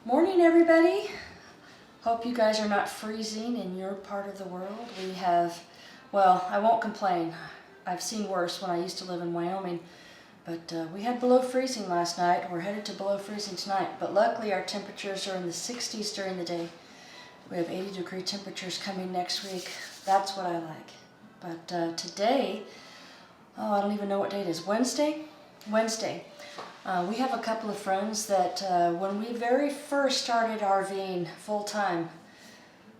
Morning, everybody. Hope you guys are not freezing in your part of the world. We have, well, I won't complain. I've seen worse when I used to live in Wyoming, but we had below freezing last night. We're headed to below freezing tonight, but luckily our temperatures are in the 60s during the day. We have 80-degree temperatures coming next week. That's what I like. But today, I don't even know what day it is. Wednesday. We have a couple of friends that when we very first started RVing full-time,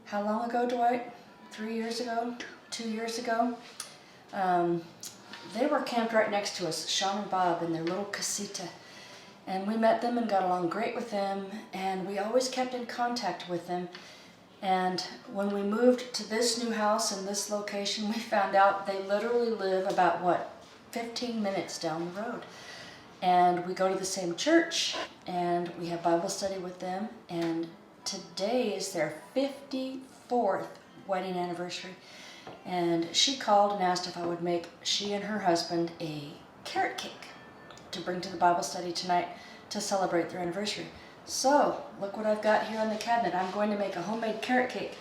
how long ago, Dwight? 3 years ago? 2 years ago? They were camped right next to us, Shawn Bob, in their little casita. And we met them and got along great with them, and we always kept in contact with them. And when we moved to this new house in this location, we found out they literally live about, 15 minutes down the road. And we go to the same church, and we have Bible study with them, and today is their 54th wedding anniversary. And she called and asked if I would make she and her husband a carrot cake to bring to the Bible study tonight to celebrate their anniversary. So, look what I've got here on the cabinet. I'm going to make a homemade carrot cake.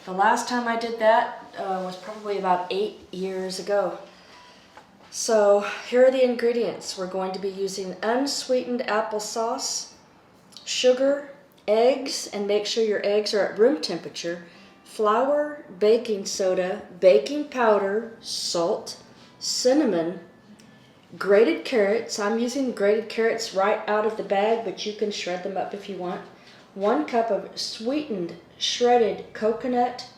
The last time I did that was probably about 8 years ago. So here are the ingredients. We're going to be using unsweetened applesauce, sugar, eggs, and make sure your eggs are at room temperature, flour, baking soda, baking powder, salt, cinnamon, grated carrots. I'm using grated carrots right out of the bag, but you can shred them up if you want. 1 cup of sweetened shredded coconut,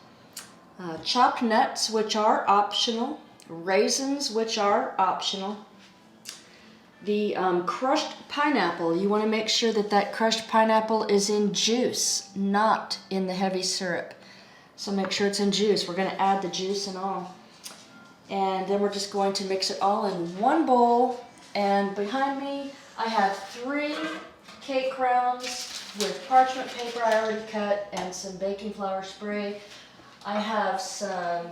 chopped nuts, which are optional, raisins, which are optional. The crushed pineapple, you want to make sure that that crushed pineapple is in juice, not in the heavy syrup. So make sure it's in juice. We're going to add the juice and all. And then we're just going to mix it all in one bowl. And behind me, I have 3 cake rounds with parchment paper I already cut and some baking flour spray. I have some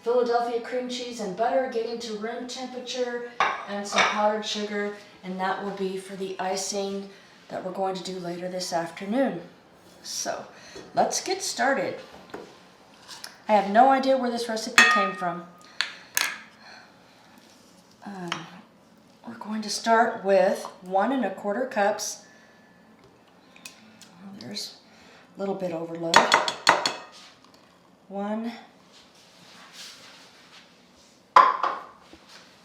Philadelphia cream cheese and butter getting to room temperature, and some powdered sugar, and that will be for the icing that we're going to do later this afternoon. So let's get started. I have no idea where this recipe came from. We're going to start with 1 1/4 cups. Oh, there's a little bit overload. 1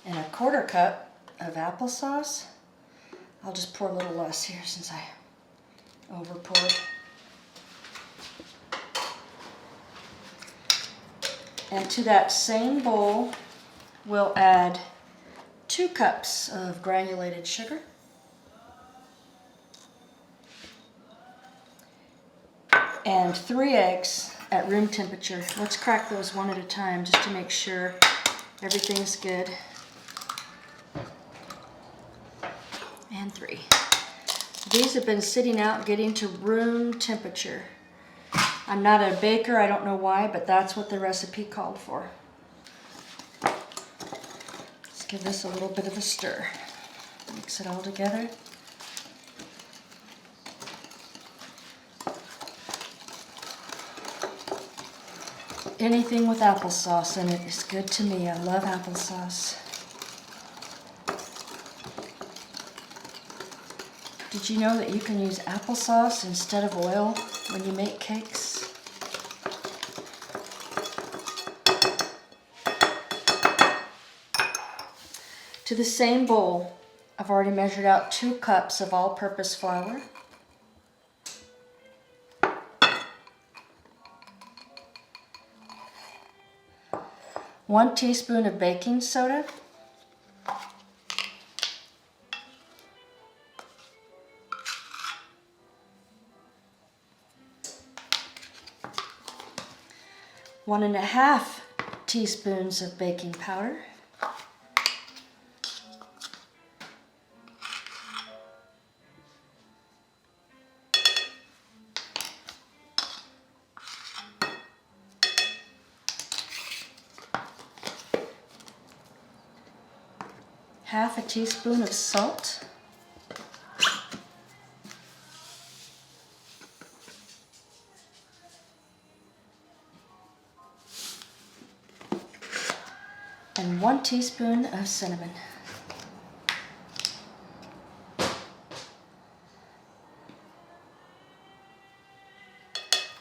1/4 cup of applesauce. I'll just pour a little less here since I over poured. And to that same bowl, we'll add 2 cups of granulated sugar. And 3 eggs at room temperature. Let's crack those one at a time just to make sure everything's good. And 3. These have been sitting out getting to room temperature. I'm not a baker, I don't know why, but that's what the recipe called for. Let's give this a little bit of a stir. Mix it all together. Anything with applesauce in it is good to me. I love applesauce. Did you know that you can use applesauce instead of oil when you make cakes? To the same bowl, I've already measured out 2 cups of all-purpose flour. One teaspoon of baking soda. 1 1/2 teaspoons of baking powder. Half a teaspoon of salt. and 1 teaspoon of cinnamon.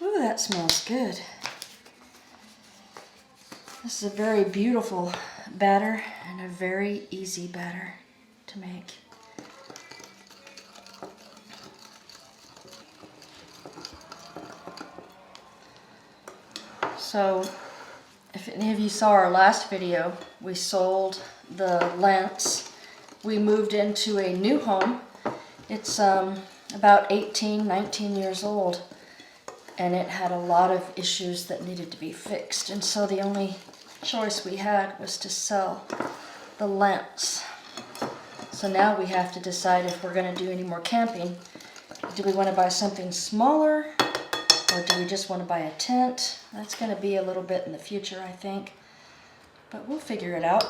Ooh, that smells good. This is a very beautiful batter and a very easy batter to make. So, if any of you saw our last video, we sold the Lance. We moved into a new home. It's about 18, 19 years old, and it had a lot of issues that needed to be fixed. And so the only choice we had was to sell the Lance. So now we have to decide if we're going to do any more camping. Do we want to buy something smaller, or do we just want to buy a tent? That's going to be a little bit in the future, I think. But we'll figure it out.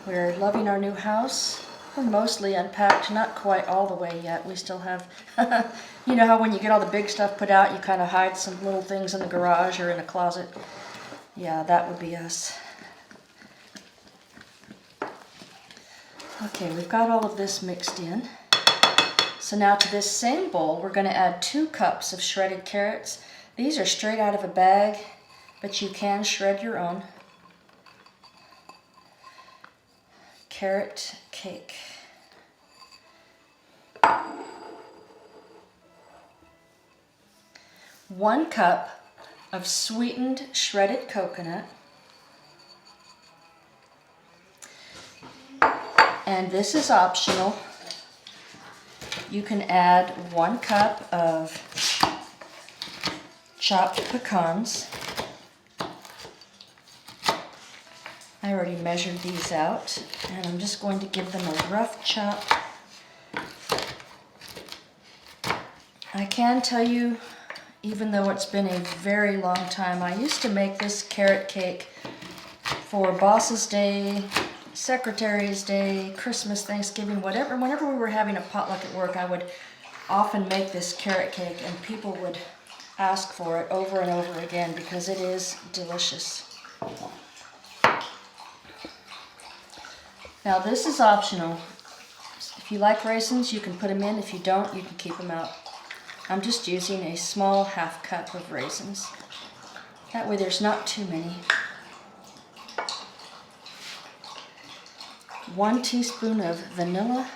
We're loving our new house. We're mostly unpacked, not quite all the way yet. We still have, you know how when you get all the big stuff put out, you kind of hide some little things in the garage or in a closet? Yeah, that would be us. Okay, we've got all of this mixed in. So now to this same bowl, we're going to add 2 cups of shredded carrots. These are straight out of a bag, but you can shred your own. Carrot cake. One cup of sweetened shredded coconut. And this is optional. You can add 1 cup of chopped pecans. I already measured these out, and I'm just going to give them a rough chop. I can tell you, even though it's been a very long time, I used to make this carrot cake for Boss's Day, Secretary's Day, Christmas, Thanksgiving, whatever. Whenever we were having a potluck at work, I would often make this carrot cake, and people would ask for it over and over again because it is delicious. Now this is optional. If you like raisins, you can put them in. If you don't, you can keep them out. I'm just using a small ½ cup of raisins. That way there's not too many. 1 teaspoon of vanilla.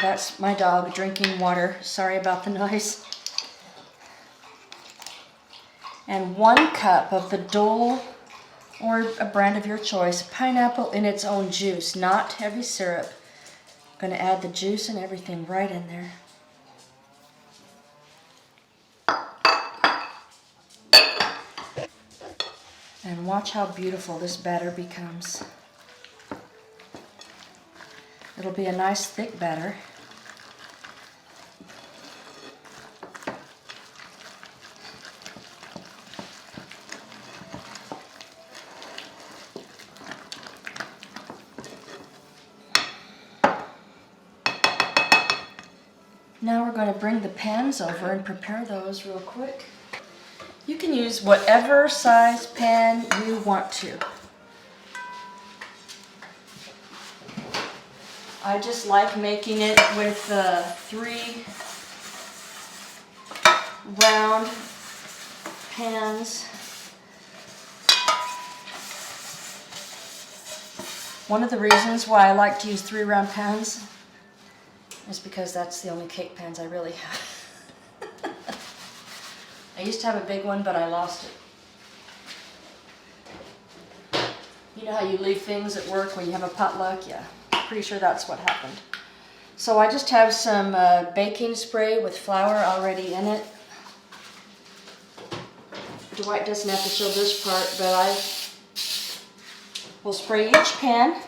That's my dog drinking water. Sorry about the noise. And 1 cup of the Dole, or a brand of your choice, pineapple in its own juice, not heavy syrup. I'm going to add the juice and everything right in there. And watch how beautiful this batter becomes. It'll be a nice thick batter. Now we're going to bring the pans over and prepare those real quick. You can use whatever size pan you want to. I just like making it with 3 round pans. One of the reasons why I like to use 3 round pans is because that's the only cake pans I really have. I used to have a big one, but I lost it. You know how you leave things at work when you have a potluck? Yeah, pretty sure that's what happened. So I just have some baking spray with flour already in it. Dwight doesn't have to show this part, but I will spray each pan.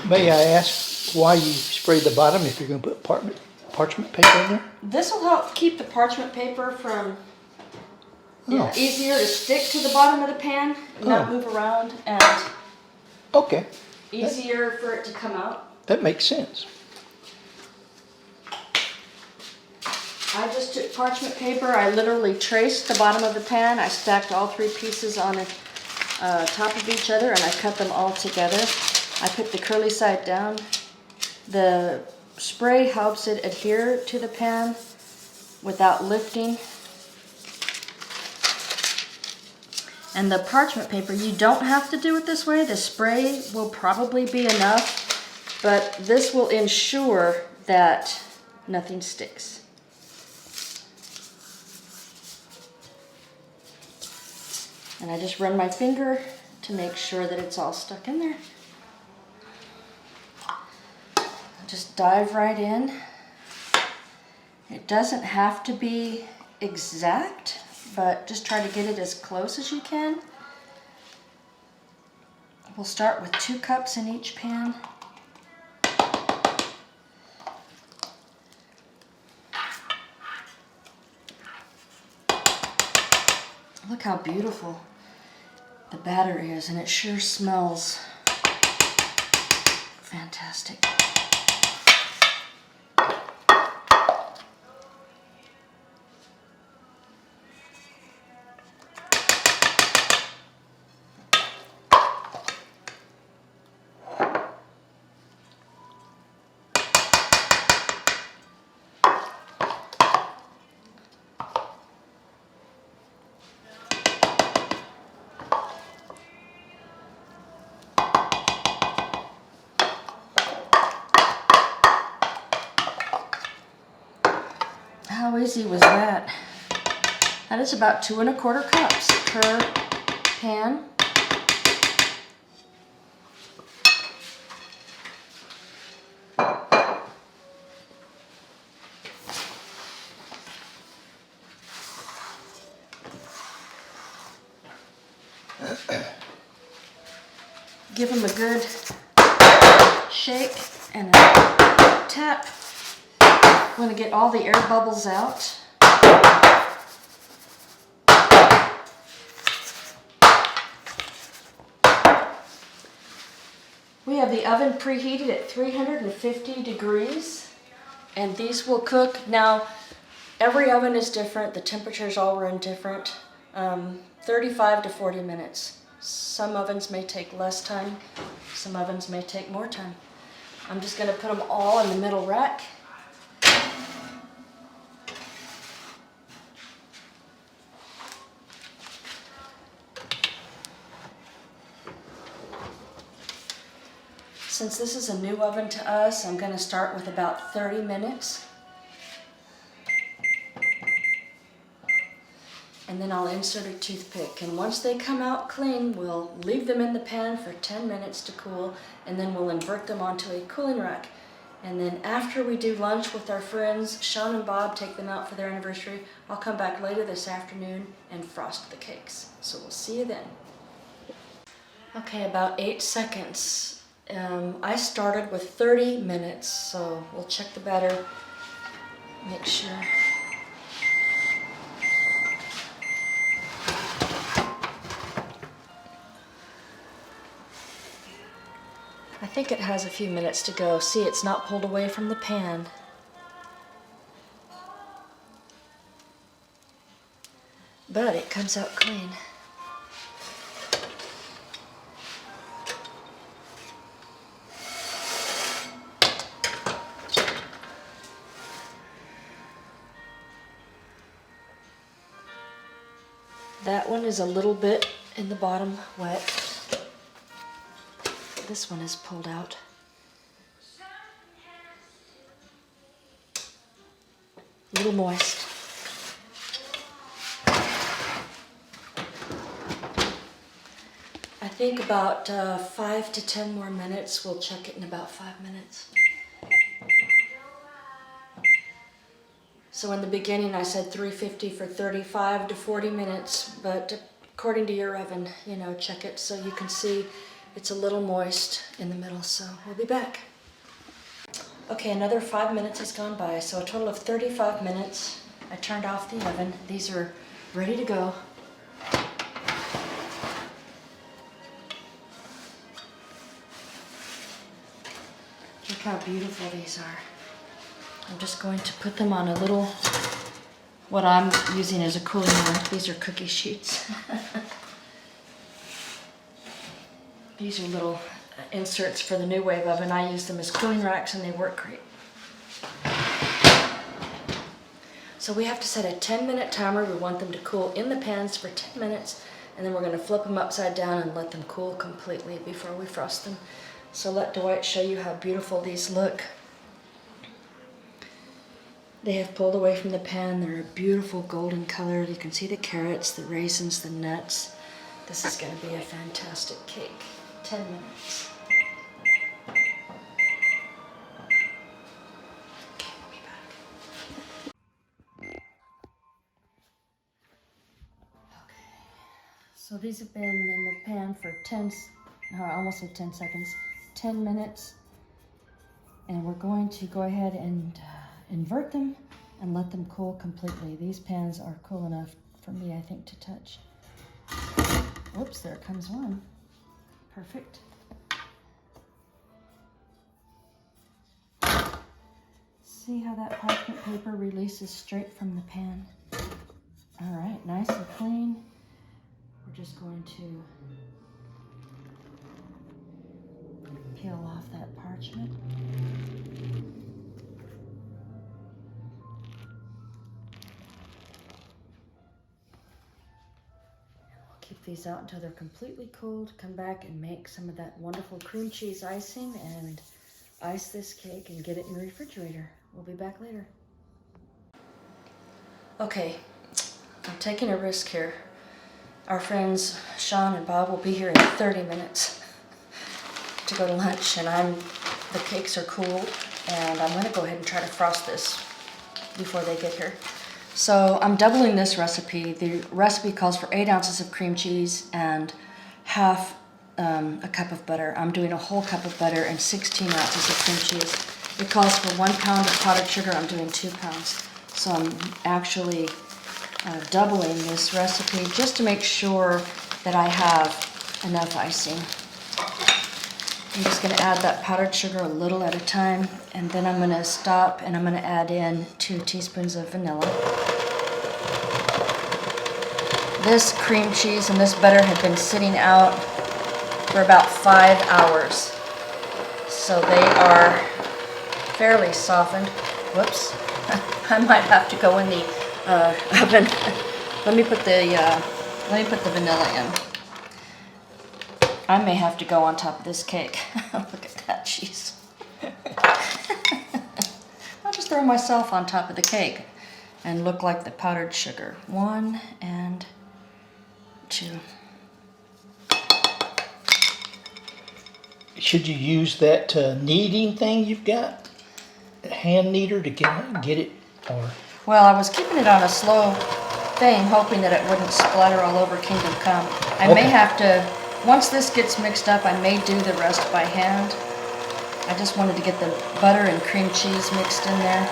May I ask why you spray the bottom if you're going to put parchment paper in there? This will help keep the parchment paper from easier to stick to the bottom of the pan and not move around, and easier for it to come out. That makes sense. I just took parchment paper. I literally traced the bottom of the pan. I stacked all 3 pieces on top of each other, and I cut them all together. I put the curly side down. The spray helps it adhere to the pan without lifting. And the parchment paper, you don't have to do it this way. The spray will probably be enough, but this will ensure that nothing sticks. And I just run my finger to make sure that it's all stuck in there. Just dive right in. It doesn't have to be exact, but just try to get it as close as you can. We'll start with 2 cups in each pan. Look how beautiful the batter is, and it sure smells fantastic. How easy was that? That is about 2 1/4 cups per pan. Give them a good shake and a tap. I'm going to get all the air bubbles out. We have the oven preheated at 350 degrees, and these will cook. Now, every oven is different. The temperatures all run different. 35 to 40 minutes. Some ovens may take less time. Some ovens may take more time. I'm just going to put them all in the middle rack. Since this is a new oven to us, I'm going to start with about 30 minutes. And then I'll insert a toothpick. And once they come out clean, we'll leave them in the pan for 10 minutes to cool, and then we'll invert them onto a cooling rack. And then after we do lunch with our friends, Shawn and Bob take them out for their anniversary, I'll come back later this afternoon and frost the cakes. So we'll see you then. Okay, about 8 seconds. I started with 30 minutes, so we'll check the batter, make sure. I think it has a few minutes to go. See, it's not pulled away from the pan. But it comes out clean. That one is a little bit in the bottom wet. This one is pulled out. A little moist. I think about 5 to 10 more minutes. We'll check it in about 5 minutes. So in the beginning I said 350 for 35 to 40 minutes, but according to your oven, check it so you can see it's a little moist in the middle, so we'll be back. Okay, another 5 minutes has gone by, so a total of 35 minutes. I turned off the oven. These are ready to go. Look how beautiful these are. I'm just going to put them on a little what I'm using as a cooling rack. These are cookie sheets. These are little inserts for the New Wave oven. I use them as cooling racks and they work great. So we have to set a 10-minute timer. We want them to cool in the pans for 10 minutes, and then we're going to flip them upside down and let them cool completely before we frost them. So let Dwight show you how beautiful these look. They have pulled away from the pan. They're a beautiful golden color. You can see the carrots, the raisins, the nuts. This is going to be a fantastic cake. 10 minutes. Okay, we'll be back. Okay, so these have been in the pan for I almost said 10 seconds, 10 minutes. And we're going to go ahead and invert them and let them cool completely. These pans are cool enough for me, I think, to touch. Whoops, there comes one. Perfect. See how that parchment paper releases straight from the pan? All right, nice and clean. We're just going to peel off that parchment. Keep these out until they're completely cooled. Come back and make some of that wonderful cream cheese icing and ice this cake and get it in the refrigerator. We'll be back later. Okay, I'm taking a risk here. Our friends Shawn and Bob will be here in 30 minutes to go to lunch, and the cakes are cool, and I'm gonna go ahead and try to frost this before they get here. So I'm doubling this recipe. The recipe calls for 8 ounces of cream cheese and half a cup of butter. I'm doing a whole cup of butter and 16 ounces of cream cheese. It calls for 1 pound of powdered sugar. I'm doing 2 pounds. So I'm actually doubling this recipe just to make sure that I have enough icing. I'm just going to add that powdered sugar a little at a time, and then I'm going to stop and I'm going to add in 2 teaspoons of vanilla. This cream cheese and this butter had been sitting out for about 5 hours, so they are fairly softened. Whoops, I might have to go in the oven. Let me put the vanilla in. I may have to go on top of this cake. Look at that cheese. I'll just throw myself on top of the cake and look like the powdered sugar. 1 and 2. Should you use that kneading thing you've got? A hand kneader to get it, or? Well, I was keeping it on a slow thing, hoping that it wouldn't splatter all over Kingdom Come. I may have to, once this gets mixed up, I may do the rest by hand. I just wanted to get the butter and cream cheese mixed in there.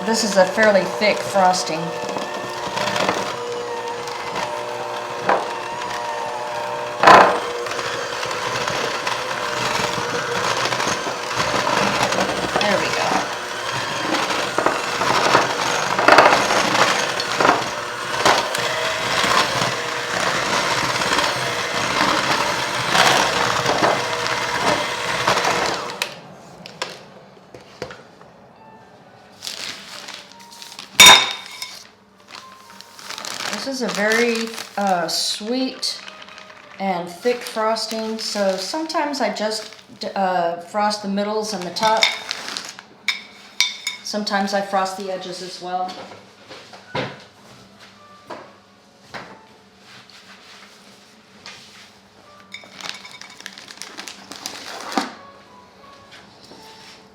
This is a fairly thick frosting. There we go. This is a very sweet and thick frosting, so sometimes I just frost the middles and the top. Sometimes I frost the edges as well.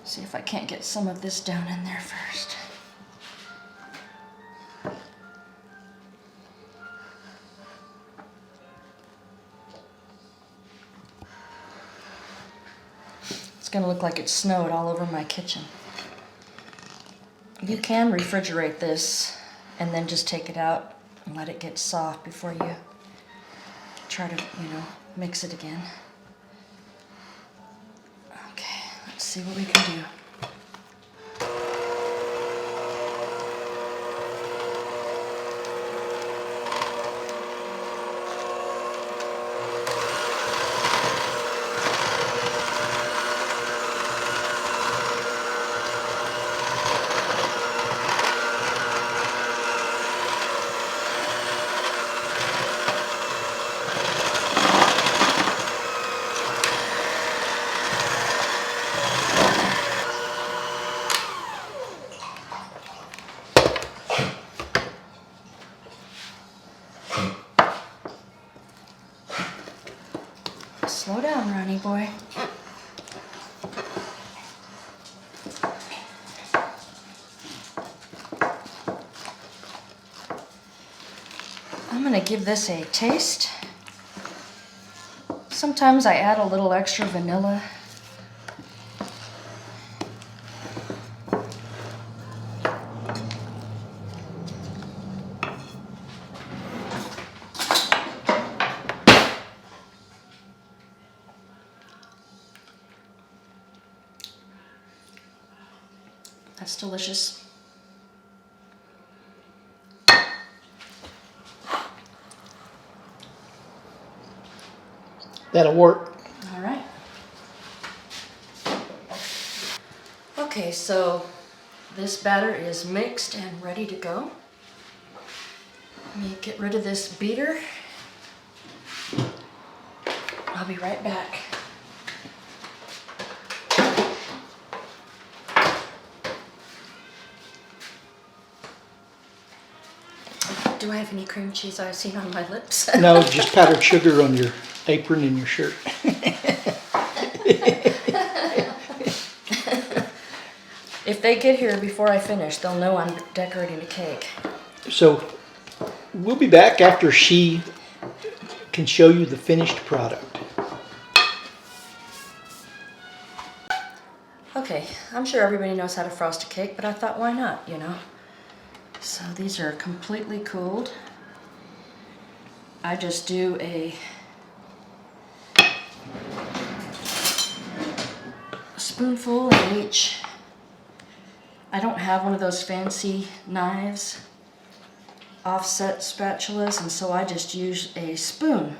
See if I can't get some of this down in there first. It's going to look like it snowed all over my kitchen. You can refrigerate this and then just take it out and let it get soft before you try to, mix it again. Okay, let's see what we can do. Slow down, Ronnie boy. I'm gonna give this a taste. Sometimes I add a little extra vanilla. That's delicious. That'll work. All right. Okay, so this batter is mixed and ready to go. Let me get rid of this beater. I'll be right back. Do I have any cream cheese I've seen on my lips? No, just powdered sugar on your apron and your shirt. If they get here before I finish, they'll know I'm decorating a cake. So we'll be back after she can show you the finished product. Okay, I'm sure everybody knows how to frost a cake, but I thought, why not, So these are completely cooled. I just do a spoonful in each. I don't have one of those fancy knives, offset spatulas, and so I just use a spoon.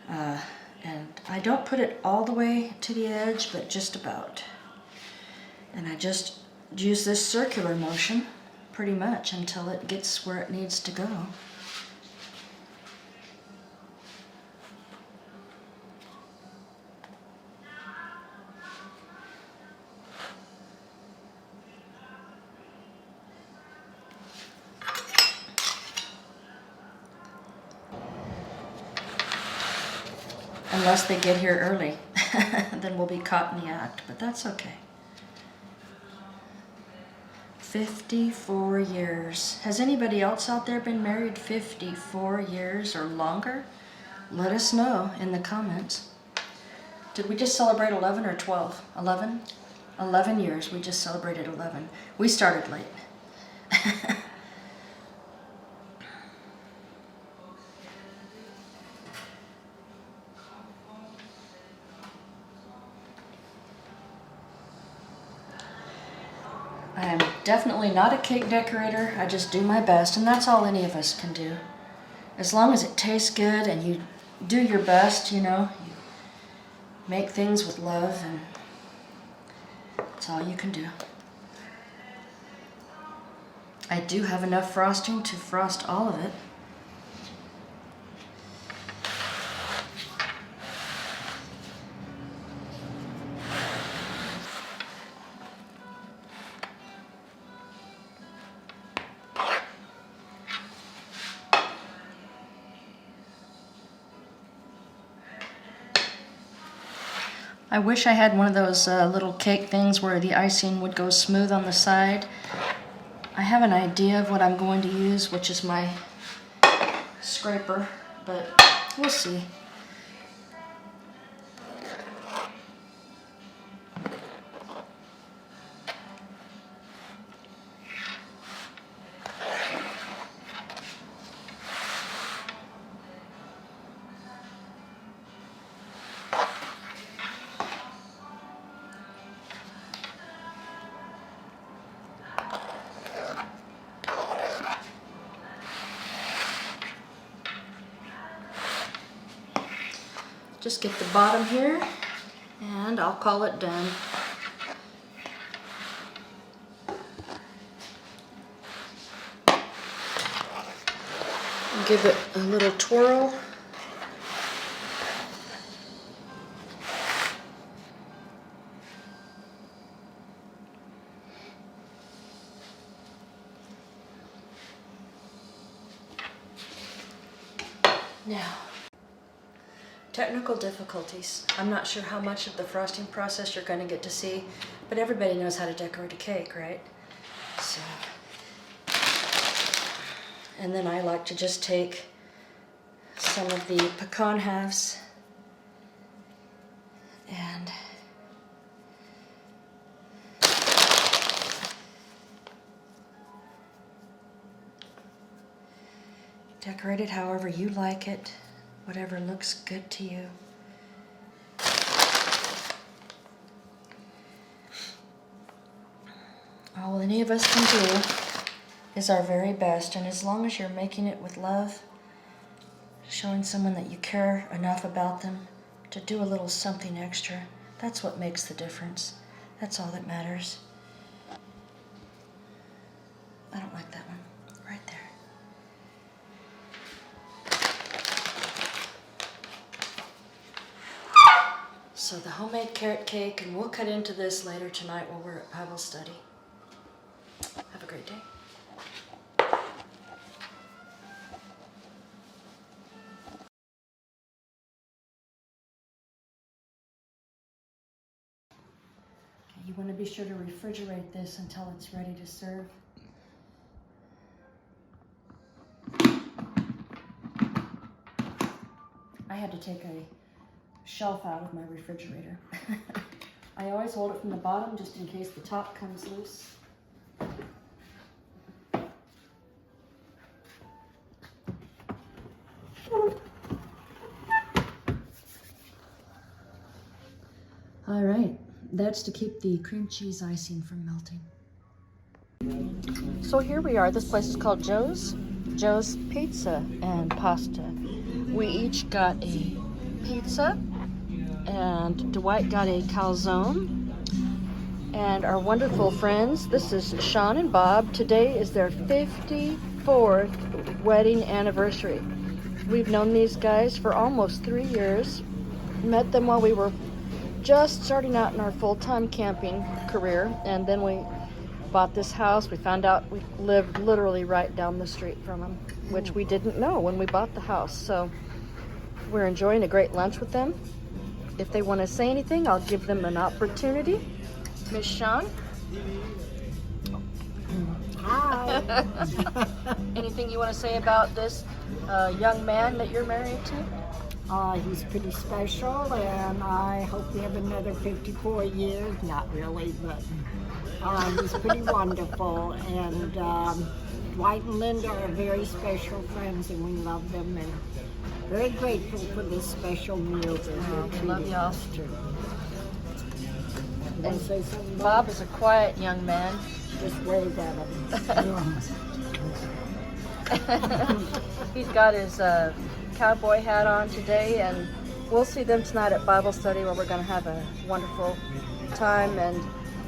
And I don't put it all the way to the edge, but just about. And I just use this circular motion pretty much until it gets where it needs to go. Unless they get here early, then we'll be caught in the act, but that's okay. 54 years. Has anybody else out there been married 54 years or longer? Let us know in the comments. Did we just celebrate 11 or 12? 11? 11 years. We just celebrated 11. We started late. I am definitely not a cake decorator. I just do my best, and that's all any of us can do. As long as it tastes good and you do your best, you make things with love, and that's all you can do. I do have enough frosting to frost all of it. I wish I had one of those little cake things where the icing would go smooth on the side. I have an idea of what I'm going to use, which is my scraper, but we'll see. just get the bottom here, and I'll call it done. Give it a little twirl. Now, technical difficulties. I'm not sure how much of the frosting process you're going to get to see, but everybody knows how to decorate a cake, right? So, and then I like to just take some of the pecan halves and decorate it however you like it, whatever looks good to you. All any of us can do is our very best, and as long as you're making it with love, showing someone that you care enough about them to do a little something extra, that's what makes the difference. That's all that matters. I don't like that one. Right there. So the homemade carrot cake, and we'll cut into this later tonight while we're at Bible study. Have a great day. Okay, you want to be sure to refrigerate this until it's ready to serve. I had to take a shelf out of my refrigerator. I always hold it from the bottom just in case the top comes loose. All right, that's to keep the cream cheese icing from melting. So here we are. This place is called Joe's Pizza and Pasta. We each got a pizza, and Dwight got a calzone. And our wonderful friends, this is Shawn and Bob. Today is their 54th wedding anniversary. We've known these guys for almost 3 years. Met them while we were just starting out in our full-time camping career, and then we bought this house. We found out we lived literally right down the street from them, which we didn't know when we bought the house. So we're enjoying a great lunch with them. If they want to say anything, I'll give them an opportunity. Miss Shawn? Hi. Anything you want to say about this young man that you're married to? He's pretty special, and I hope we have another 54 years. Not really, but he's pretty wonderful. And Dwight and Linda are very special friends, and we love them, and very grateful for this special meal that they're love treating y'all. us to. You want to say something, Bob is a quiet young man. Just wave at him. He's got his cowboy hat on today, and we'll see them tonight at Bible study, where we're going to have a wonderful time. And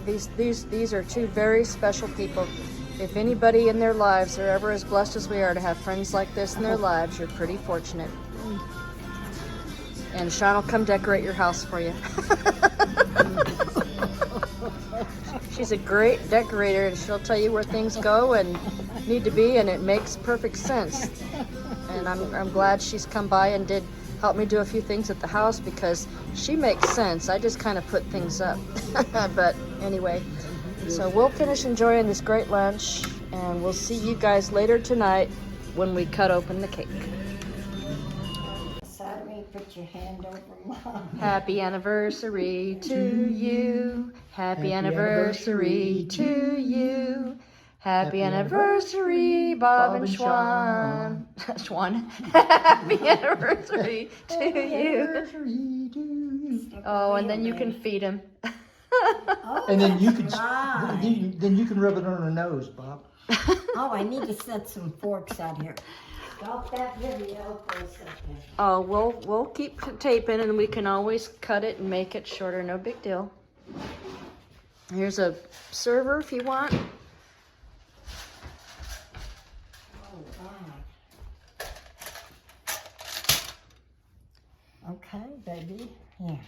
these are two very special people. If anybody in their lives are ever as blessed as we are to have friends like this in their lives, you're pretty fortunate. And Shawn will come decorate your house for you. She's a great decorator, and she'll tell you where things go and need to be, and it makes perfect sense. And I'm glad she's come by and did help me do a few things at the house, because she makes sense. I just kind of put things up. But anyway, so we'll finish enjoying this great lunch, and we'll see you guys later tonight when we cut open the cake. Sammy, put your hand over mine. Happy anniversary to you. Happy anniversary to you. Happy anniversary, Bob and Shawn. Shawn. Happy anniversary to you. Oh, and then you can feed him. And then you can right. then you can rub it on her nose, Bob. Oh, I need to set some forks out here. Stop that video for a second. Oh, we'll keep taping, and we can always cut it and make it shorter. No big deal. Here's a server if you want. Oh, God. Okay, baby. Here.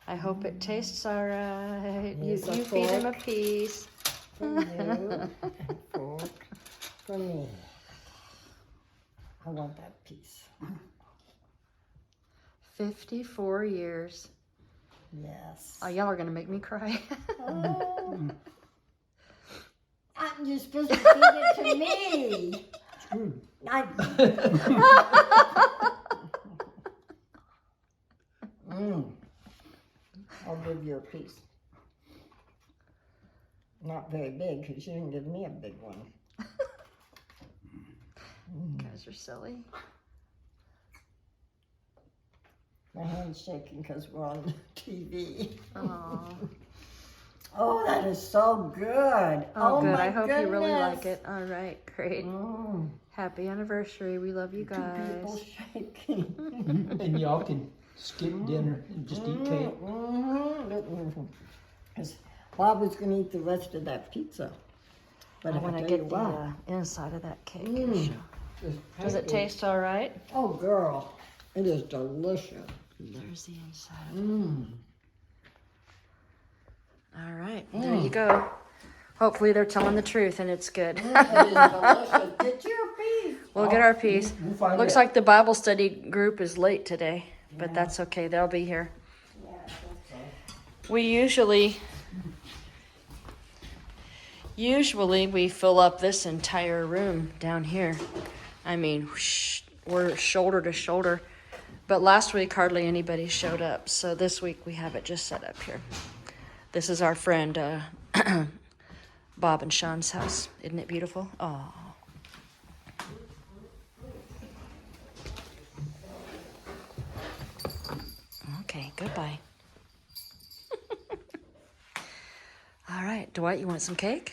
I hope it tastes all right. You Here's a feed him a fork. piece. For you. And fork for me. I want that piece. 54 years. Yes. Oh, y'all are gonna make me cry. You're supposed to feed it to me. I'll give you a piece. Not very big, because you didn't give me a big one. You guys are silly. My hand's shaking because we're on TV. Oh, Oh, that is so good. oh, good. My I hope you really like goodness. it. All right, great. Happy anniversary. We love you Two people guys. shaking. And y'all can skip dinner and just eat cake. Because Bob was going to eat the rest of that pizza. But I want to tell you get the what, inside of that cake. This Does it cake taste all right? oh girl, it is delicious. There's the inside. All right, there Mm. you go. Hopefully they're telling the truth and it's good. It is delicious. Get your piece. We'll get our piece. We'll find Looks out. like the Bible study group is late today, but that's okay. They'll be here. Yeah, I think so. We usually we fill up this entire room down here. I mean, whoosh, we're shoulder to shoulder. But last week hardly anybody showed up, so this week we have it just set up here. This is our friend Bob and Shawn's house. Isn't it beautiful? Oh. Okay, goodbye. All right, Dwight, you want some cake?